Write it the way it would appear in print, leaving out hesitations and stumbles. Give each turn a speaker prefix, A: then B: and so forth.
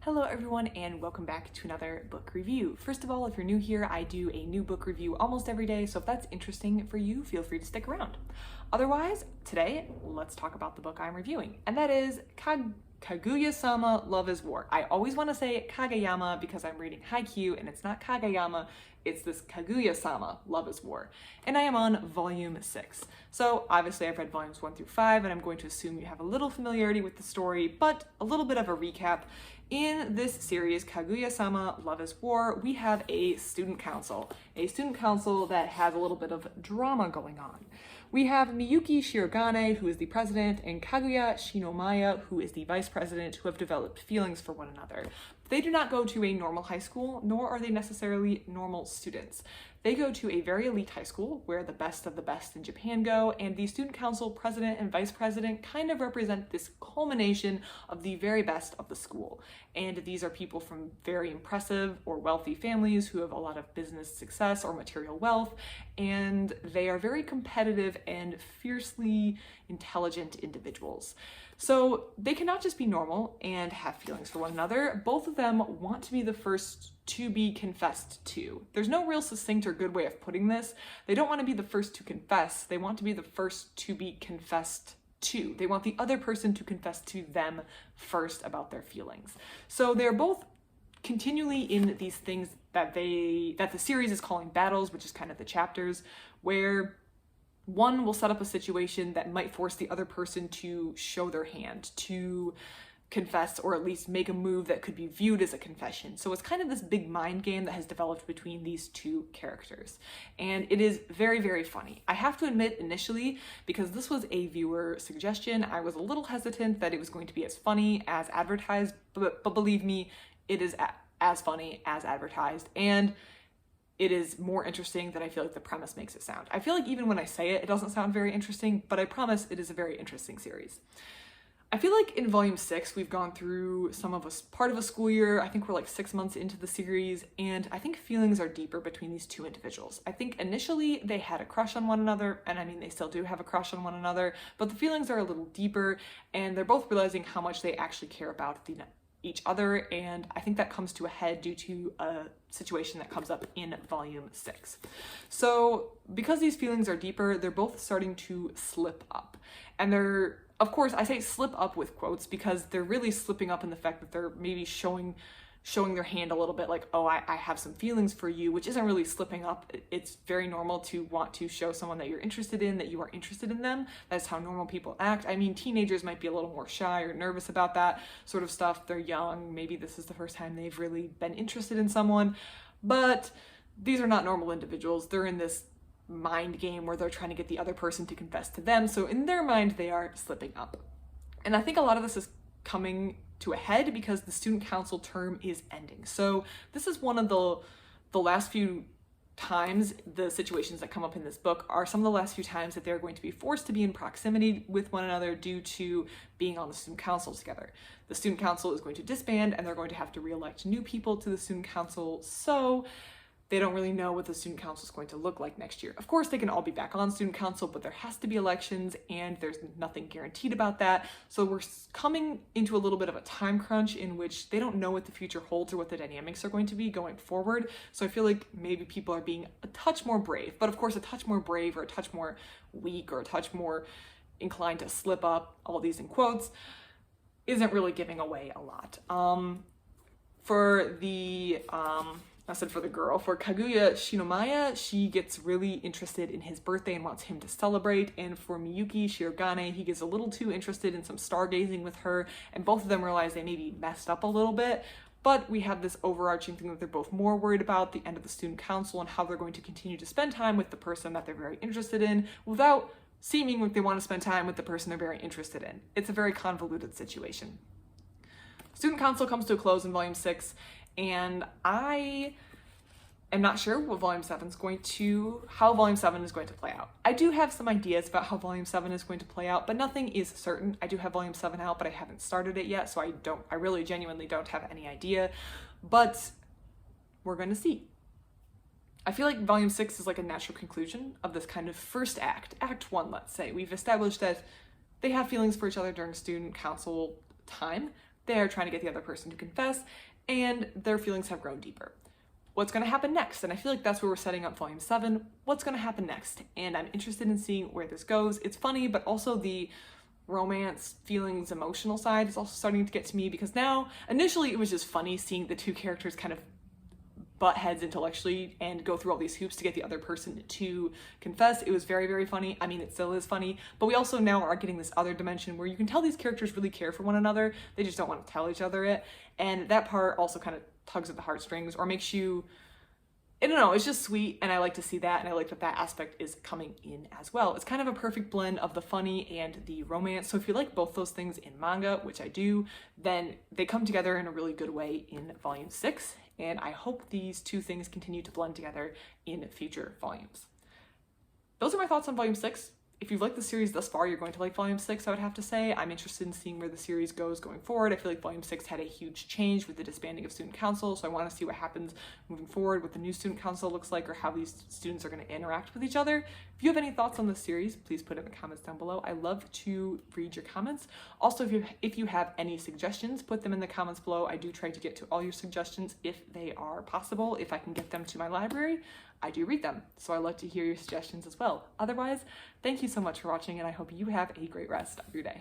A: Hello everyone and welcome back to another book review. First of all, if you're new here, I do a new book review almost every day, so if that's interesting for you, feel free to stick around. Otherwise, today, let's talk about the book I'm reviewing, and that is Kaguya-sama Love is War. I always want to say Kageyama because I'm reading Haikyuu and it's not Kageyama, it's this Kaguya-sama Love is War. And I am on volume 6. So obviously I've read volumes 1 through 5 and I'm going to assume you have a little familiarity with the story, but a little bit of a recap. In this series, Kaguya-sama Love is War, we have a student council that has a little bit of drama going on. We have Miyuki Shirogane, who is the president, and Kaguya Shinomiya, who is the vice president, who have developed feelings for one another. They do not go to a normal high school, nor are they necessarily normal students. They go to a very elite high school where the best of the best in Japan go, and the student council president and vice president kind of represent this culmination of the very best of the school. And these are people from very impressive or wealthy families who have a lot of business success or material wealth, and they are very competitive and fiercely intelligent individuals. So they cannot just be normal and have feelings for one another. Both of them want to be the first to be confessed to. There's no real succinct or good way of putting this. They don't want to be the first to confess. They want to be the first to be confessed to. They want the other person to confess to them first about their feelings. So they're both continually in these things that the series is calling battles, which is kind of the chapters, where one will set up a situation that might force the other person to show their hand, to confess, or at least make a move that could be viewed as a confession. So it's kind of this big mind game that has developed between these two characters. And it is very, very funny. I have to admit, initially, because this was a viewer suggestion, I was a little hesitant that it was going to be as funny as advertised, but believe me, it is as funny as advertised. And it is more interesting than I feel like the premise makes it sound. I feel like even when I say it, it doesn't sound very interesting, but I promise it is a very interesting series. I feel like in volume 6, we've gone through part of a school year. I think we're like 6 months into the series, and I think feelings are deeper between these two individuals. I think initially they had a crush on one another, and I mean, they still do have a crush on one another, but the feelings are a little deeper, and they're both realizing how much they actually care about each other, and I think that comes to a head due to a situation that comes up in volume 6. So because these feelings are deeper, they're both starting to slip up. And they're, of course, I say slip up with quotes because they're really slipping up in the fact that they're maybe showing their hand a little bit like, oh, I have some feelings for you, which isn't really slipping up. It's very normal to want to show someone that you're interested in, that you are interested in them. That's how normal people act. I mean, teenagers might be a little more shy or nervous about that sort of stuff. They're young. Maybe this is the first time they've really been interested in someone, but these are not normal individuals. They're in this mind game where they're trying to get the other person to confess to them. So in their mind, they are slipping up. And I think a lot of this is coming to a head because the student council term is ending. So this is one of the last few times the situations that come up in this book are some of the last few times that they're going to be forced to be in proximity with one another due to being on the student council together. The student council is going to disband and they're going to have to re-elect new people to the student council. So they don't really know what the student council is going to look like next year. Of course, they can all be back on student council, but there has to be elections and there's nothing guaranteed about that. So we're coming into a little bit of a time crunch in which they don't know what the future holds or what the dynamics are going to be going forward. So I feel like maybe people are being a touch more brave, but of course a touch more brave or a touch more weak or a touch more inclined to slip up, all these in quotes, isn't really giving away a lot. For the girl, for Kaguya Shinomiya, she gets really interested in his birthday and wants him to celebrate, and for Miyuki Shirogane, he gets a little too interested in some stargazing with her, and both of them realize they maybe messed up a little bit, but we have this overarching thing that they're both more worried about, the end of the student council, and how they're going to continue to spend time with the person that they're very interested in without seeming like they want to spend time with the person they're very interested in. It's a very convoluted situation. Student council comes to a close in volume 6, and I am not sure what how volume 7 is going to play out. I do have some ideas about how volume 7 is going to play out, but nothing is certain. I do have volume 7 out, but I haven't started it yet, so I really genuinely don't have any idea, but we're going to see. I feel like volume 6 is like a natural conclusion of this kind of first act 1, let's say. We've established that they have feelings for each other during student council time. They're trying to get the other person to confess, and their feelings have grown deeper. What's going to happen next? And I feel like that's where we're setting up volume 7. What's going to happen next? And I'm interested in seeing where this goes. It's funny, but also the romance, feelings, emotional side is also starting to get to me, because now, initially it was just funny seeing the two characters kind of butt heads intellectually and go through all these hoops to get the other person to confess. It was very, very funny. I mean, it still is funny, but we also now are getting this other dimension where you can tell these characters really care for one another. They just don't want to tell each other it. And that part also kind of tugs at the heartstrings, or makes you, I don't know, it's just sweet, and I like to see that, and I like that that aspect is coming in as well. It's kind of a perfect blend of the funny and the romance, so if you like both those things in manga, which I do, then they come together in a really good way in volume 6, and I hope these two things continue to blend together in future volumes. Those are my thoughts on volume 6. If you've liked the series thus far, you're going to like volume 6, I would have to say. I'm interested in seeing where the series goes going forward. I feel like volume 6 had a huge change with the disbanding of student council, so I want to see what happens moving forward, what the new student council looks like, or how these students are going to interact with each other. If you have any thoughts on this series, please put it in the comments down below. I love to read your comments. Also, if you have any suggestions, put them in the comments below. I do try to get to all your suggestions if they are possible. If I can get them to my library, I do read them, so I love to hear your suggestions as well. Otherwise, thank you so much for watching, and I hope you have a great rest of your day.